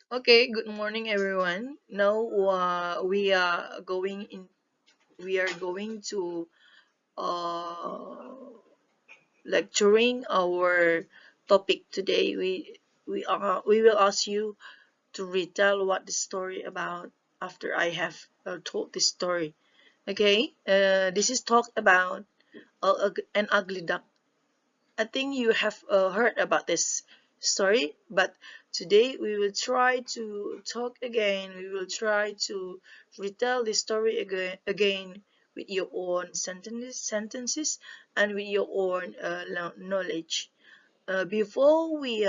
Okay, good morning everyone. Now we are going to uh lecturing our topic today. We will ask you to retell what the story about after I have told this story. Okay? This is talk about an ugly duck. I think you have heard about this story, but today we will try to talk again. We will try to retell the story again with your own sentences and with your own knowledge. Before we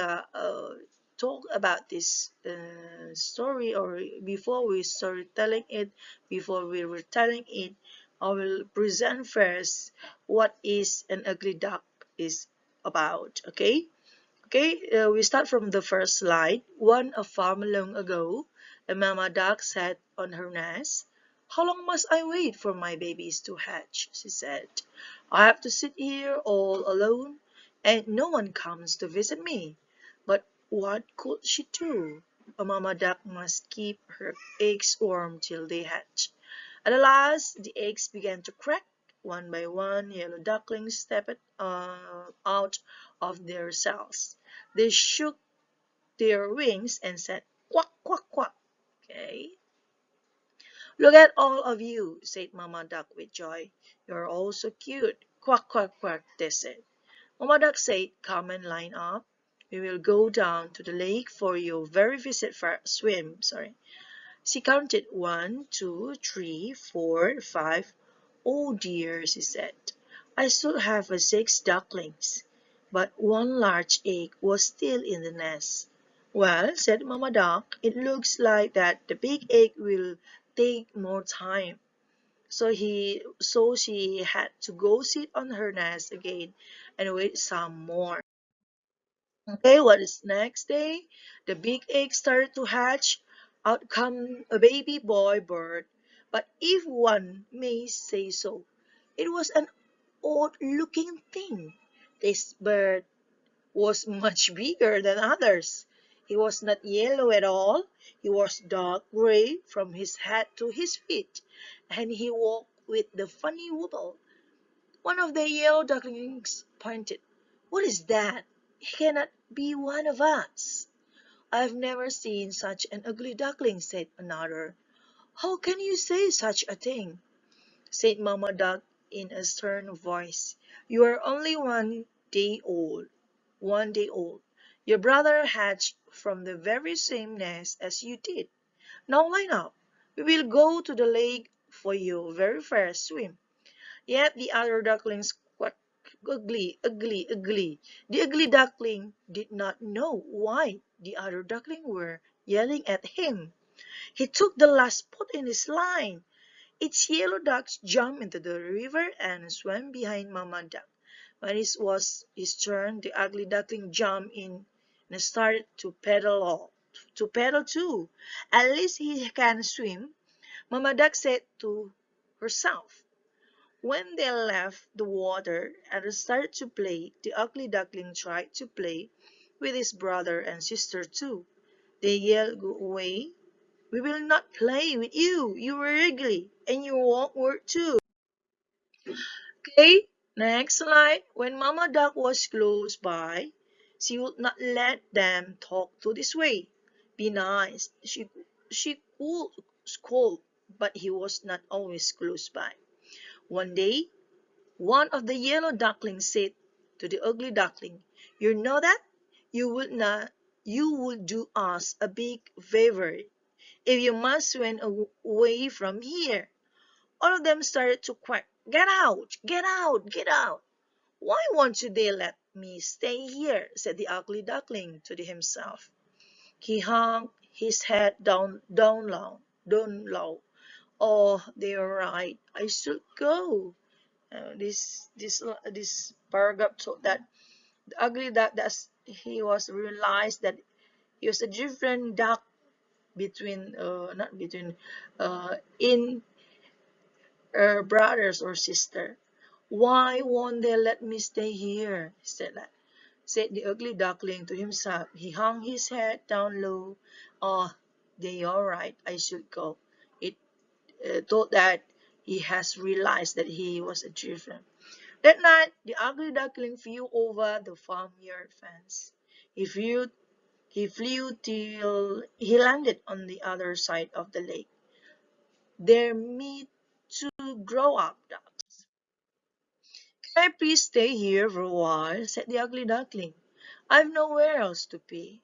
talk about this story, or before we start telling it, before we were telling it, I will present first what is an ugly duck is about. Okay, we start from the first slide. One a farm long ago, a mama duck sat on her nest. How long must I wait for my babies to hatch? She said. I have to sit here all alone, and no one comes to visit me. But what could she do? A mama duck must keep her eggs warm till they hatch. At last, the eggs began to crack. One by one, yellow ducklings stepped out of their cells. They shook their wings and said, "Quack, quack, quack." Okay. "Look at all of you," said Mamma Duck with joy. "You're all so cute." "Quack, quack, quack," they said. Mamma Duck said, "Come and line up. We will go down to the lake for your very visit for swim." Sorry. She counted 1, 2, 3, 4, 5. "Oh dear," she said. "I should have 6 ducklings." But one large egg was still in the nest. "Well," said Mamma Duck, "it looks like that the big egg will take more time." So she had to go sit on her nest again and wait some more. Okay, what is next day? The big egg started to hatch. Out come a baby boy bird. But if one may say so, it was an odd-looking thing. This bird was much bigger than others. He was not yellow at all. He was dark gray from his head to his feet, and he walked with the funny wobble. One of the yellow ducklings pointed. "What is that? He cannot be one of us." "I've never seen such an ugly duckling," said another. "How can you say such a thing?" said Mamma Duck in a stern voice. "You are only 1 day old. 1 day old. Your brother hatched from the very same nest as you did. Now line up. We will go to the lake for your very first swim." Yet the other ducklings quacked, "Ugly, ugly, ugly." The ugly duckling did not know why the other duckling were yelling at him. He took the last spot in his line. Its yellow ducks jumped into the river and swam behind Mamma Duck. When it was his turn, the ugly duckling jumped in and started to paddle too. "At least he can swim," Mamma Duck said to herself. When they left the water and started to play, the ugly duckling tried to play with his brother and sister too. They yelled, "Go away. We will not play with you. You are ugly, and you won't work too." Okay, next slide. When Mama Duck was close by, she would not let them talk to this way. Be nice. She could scold, but he was not always close by. One day, one of the yellow ducklings said to the ugly duckling, "You know that? You would do us a big favor if you must run away from here." All of them started to quack, "Get out! Get out! Get out!" "Why won't they let me stay here?" said the ugly duckling to himself. He hung his head down low. "Oh, they're right. I should go." This paragraph told that the ugly duck, that he was realized that he was a different duck between not between in her brothers or sister. "Why won't they let me stay here?" he said that. said the ugly duckling to himself. He hung his head down low. Oh, they are right. I should go. It thought that he has realized that he was a driven. That night, the ugly duckling flew over the farmyard fence. He flew, he flew till he landed on the other side of the lake. There meet two grow-up ducks. Can I please stay here for a while? Said the ugly duckling. I've nowhere else to be.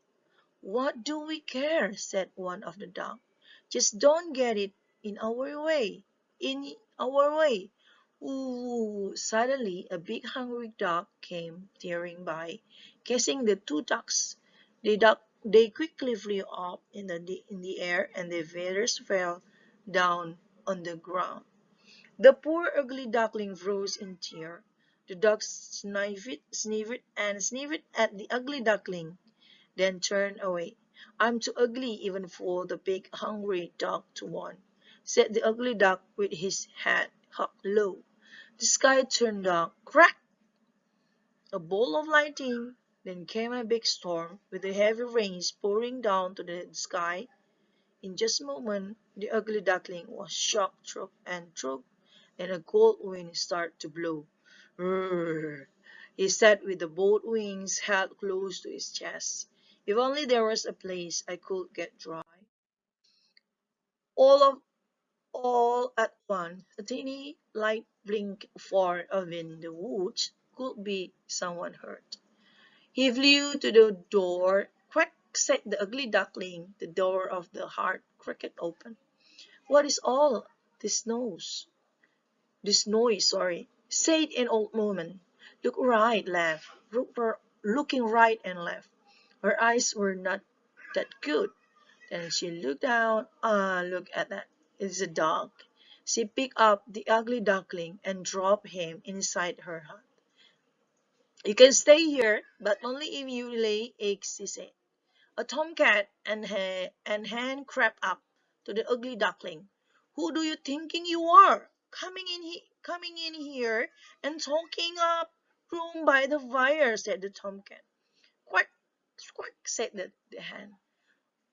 What do we care? Said one of the ducks. Just don't get it in our way. In our way. Ooh! Suddenly a big hungry duck came tearing by, catching the two ducks. They quickly flew up in the air, and the feathers fell down on the ground. The poor ugly duckling froze in tears. The ducks sniffed at the ugly duckling, then turned away. I'm too ugly even for the big hungry duck to want, said the ugly duck with his head cocked low. The sky turned dark. Crack! A bolt of lightning. Then came a big storm, with the heavy rains pouring down to the sky. In just a moment, the ugly duckling was shocked through, and a cold wind started to blow. Rrrr! He sat with the both wings held close to his chest. If only there was a place I could get dry. All of all at once, a tiny light blinked far in the woods. Could be someone hurt. He flew to the door. Quack! Said the ugly duckling. The door of the hard cricket opened. What is all this noise? This noise, sorry, said an old woman. Looking right and left. Her eyes were not that good. Then she looked down. Ah, look at that. It's a dog. She picked up the ugly duckling and dropped him inside her hut. You can stay here, but only if you lay eggs, she said. A tomcat and hen crept up to the ugly duckling. Who do you thinking you are? Coming in here and talking up room by the fire, said the tomcat. Quack, quack, said the hen.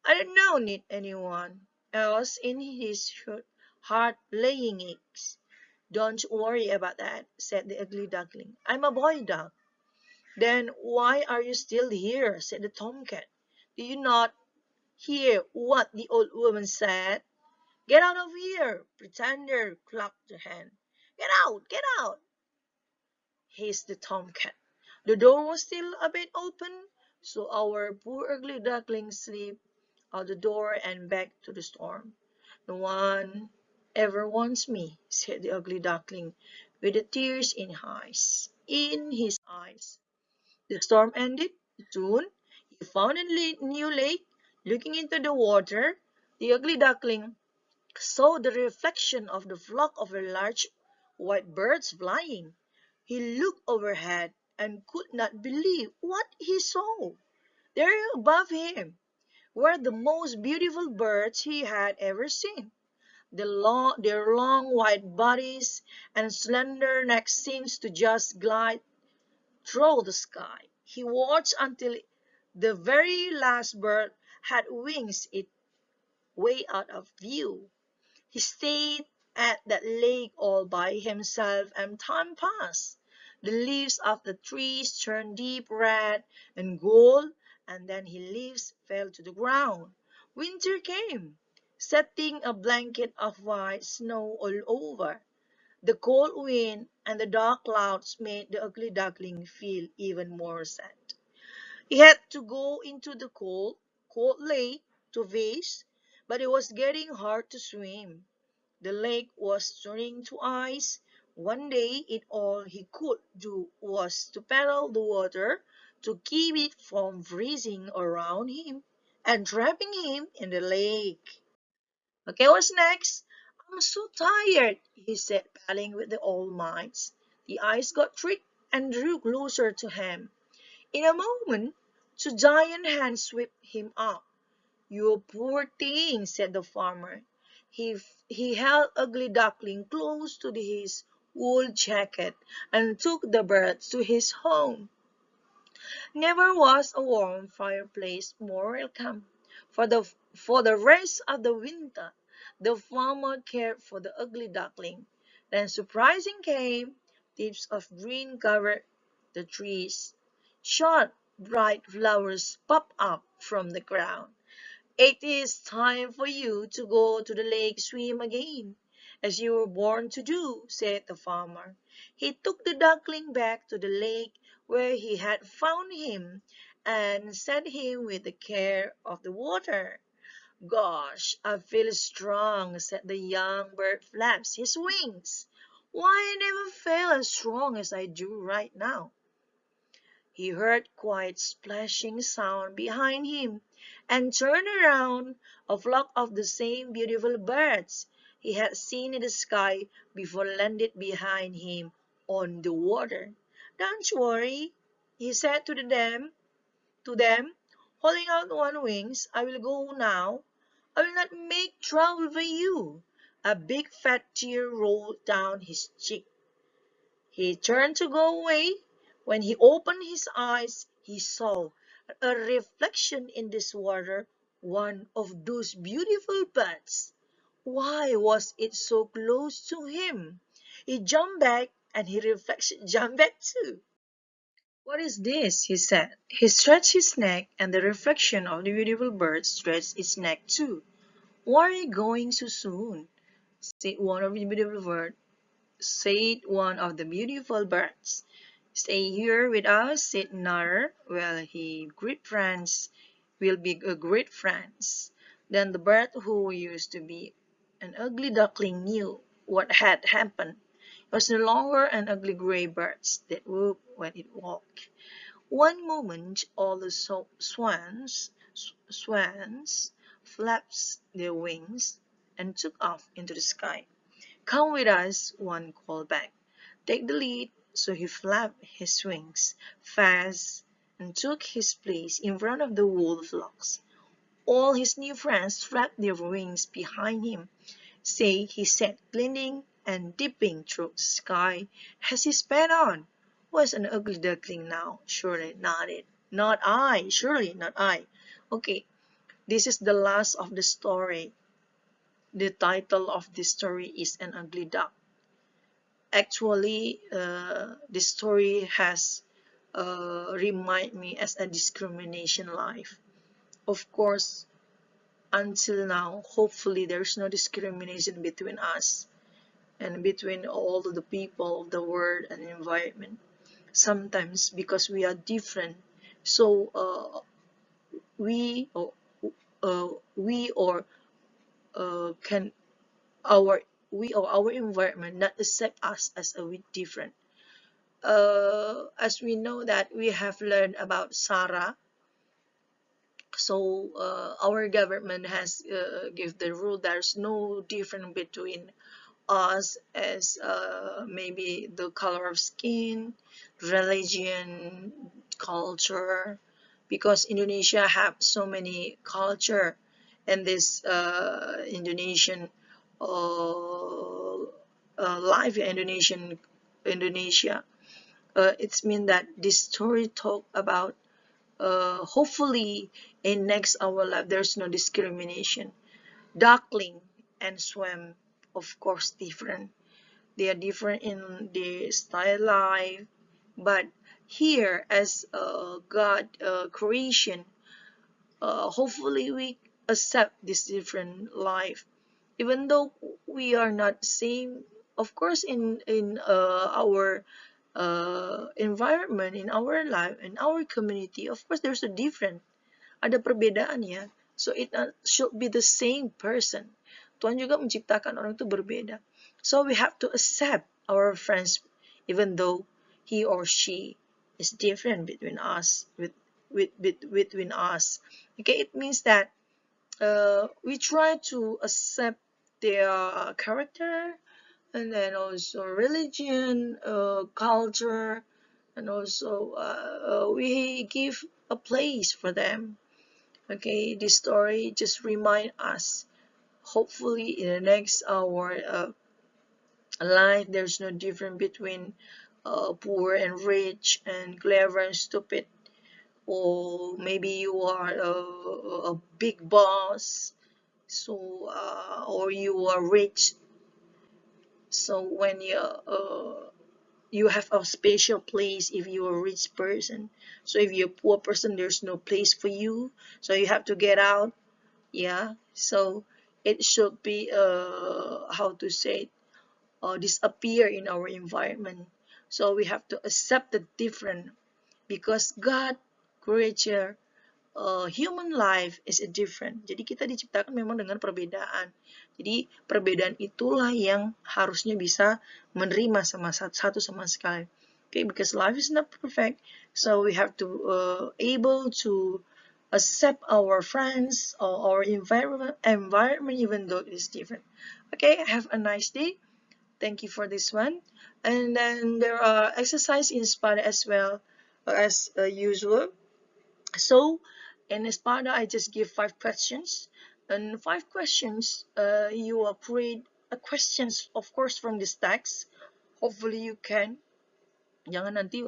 I don't know need anyone else in his heart laying eggs. Don't worry about that, said the ugly duckling. I'm a boy duck. Then why are you still here? Said the tomcat. Do you not hear what the old woman said? Get out of here, pretender, clucked the hen. Get out, hissed the tomcat. The door was still a bit open, so our poor ugly duckling slipped out the door and back to the storm. No one ever wants me, said the ugly duckling, with the tears in his eyes. The storm ended. Soon he found a new lake. Looking into the water, the ugly duckling saw the reflection of the flock of large white birds flying. He looked overhead and could not believe what he saw. There above him were the most beautiful birds he had ever seen. Their long white bodies and slender necks seemed to just glide through the sky. He watched until the very last bird had wings its way out of view. He stayed at that lake all by himself, and time passed. The leaves of the trees turned deep red and gold, and then his leaves fell to the ground. Winter came, setting a blanket of white snow all over. The cold wind and the dark clouds made the ugly duckling feel even more sad. He had to go into the cold lake to fish, but it was getting hard to swim. The lake was turning to ice. One day all he could do was to paddle the water to keep it from freezing around him and trapping him in the lake. Okay, what's next? I'm so tired, he said, paddling with the old mites. The ice got thick and drew closer to him. In a moment, two giant hands swept him up. You poor thing, said the farmer. He held Ugly Duckling close to his wool jacket and took the bird to his home. Never was a warm fireplace more welcome. For the rest of the winter, the farmer cared for the ugly duckling. Then surprising came, tips of green covered the trees. Short, bright flowers popped up from the ground. It is time for you to go to the lake swim again, as you were born to do, said the farmer. He took the duckling back to the lake where he had found him and set him with the care of the water. Gosh, I feel strong, said the young bird flaps his wings. Why I never felt as strong as I do right now. He heard quiet splashing sound behind him and turned around. A flock of the same beautiful birds he had seen in the sky before landed behind him on the water. Don't worry, he said to them, holding out one wings. I will go now. I will not make trouble for you. A big fat tear rolled down his cheek. He turned to go away. When he opened his eyes, he saw a reflection in this water, one of those beautiful birds. Why was it so close to him? He jumped back, and his reflection jumped back too. What is this? He said. He stretched his neck, and the reflection of the beautiful bird stretched its neck too. Why are you going so soon? Said one of the beautiful birds. Stay here with us, said another. Well, he great friends will be a great friends. Then the bird who used to be an ugly duckling knew what had happened. It was no longer an ugly gray bird that whooped when it walked. One moment all the swans flapped their wings and took off into the sky. Come with us, one called back. Take the lead. So he flapped his wings fast and took his place in front of the wool flocks. All his new friends flapped their wings behind him. Say, he said, glinting and dipping through the sky as he sped on. Was an ugly duckling now? Surely not it. Not I. Surely not I. Okay, this is the last of the story. The title of this story is An Ugly Duck. Actually, this story has remind me as a discrimination life. Of course, until now, hopefully there's no discrimination between us and between all of the people of the world and environment. Sometimes because we are different, so we or we or can our we or our environment not accept us as a we different. As we know that we have learned about Sarah, so our government has give the rule there's no difference between us as maybe the color of skin, religion, culture, because Indonesia have so many culture, and this Indonesian life in Indonesia. It's mean that this story talk about hopefully in next our life there's no discrimination. Duckling and swim, of course, different. They are different in their style life, but here as God creation, hopefully we accept this different life, even though we are not same. Of course, in our environment, in our life, in our community, of course, there's a different. Ada perbedaan ya. So it should be the same person. Tuhan juga menciptakan orang itu berbeda. So we have to accept our friends even though he or she is different between us between us. Okay, it means that we try to accept their character, and then also religion, culture, and also we give a place for them. Okay, this story just remind us, hopefully in the next hour life there's no difference between poor and rich and clever and stupid. or maybe you are a big boss, so or you are rich. So when you have a special place if you're a rich person. So if you're a poor person, there's no place for you, so you have to get out. Yeah, so it should be how to say it, disappear in our environment. So we have to accept the different, because God creature human life is different. Jadi kita diciptakan memang dengan perbedaan. Jadi perbedaan itulah yang harusnya bisa menerima sama satu sama sekali. Okay, because life is not perfect, so we have to able to accept our friends or our environment even though it is different. Okay, have a nice day. Thank you for this one. And then there are exercise in Spada as well as usual. So in Espada, I just give 5 questions, and 5 questions. You will create a questions, of course, from this text. Hopefully you can. Jangan nanti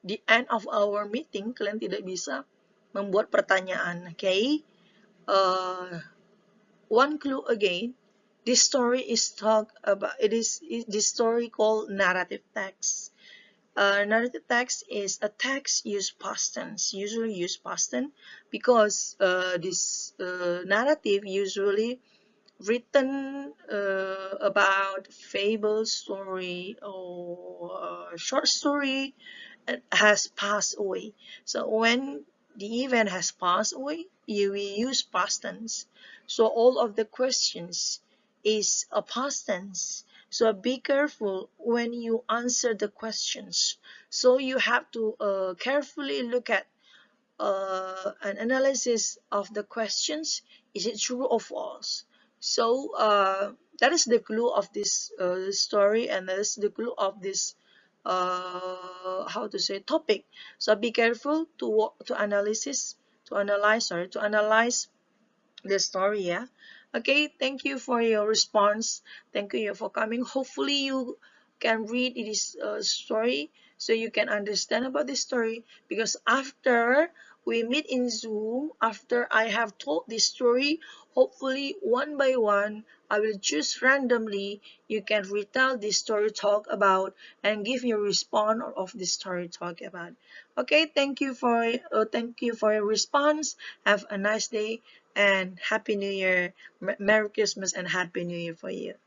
the end of our meeting kalian tidak bisa membuat pertanyaan. Okay. One clue again. This story is talk about. It is this story called narrative text. Narrative text is a text used past tense, usually used past tense, because this narrative usually written about fable story or short story has passed away. So when the event has passed away, you will use past tense. So all of the questions is a past tense. So be careful when you answer the questions. So you have to carefully look at an analysis of the questions. Is it true or false? So that is the clue of this story, and that is the clue of this how to say topic. So be careful to analyze the story. Yeah. Okay, thank you for your response. Thank you for coming. Hopefully you can read this story so you can understand about this story, because after we meet in Zoom, after I have told this story, hopefully one by one I will choose randomly. You can retell this story talk about and give your response of this story talk about. Okay, thank you for your response. Have a nice day and Happy New Year. Merry Christmas and Happy New Year for you.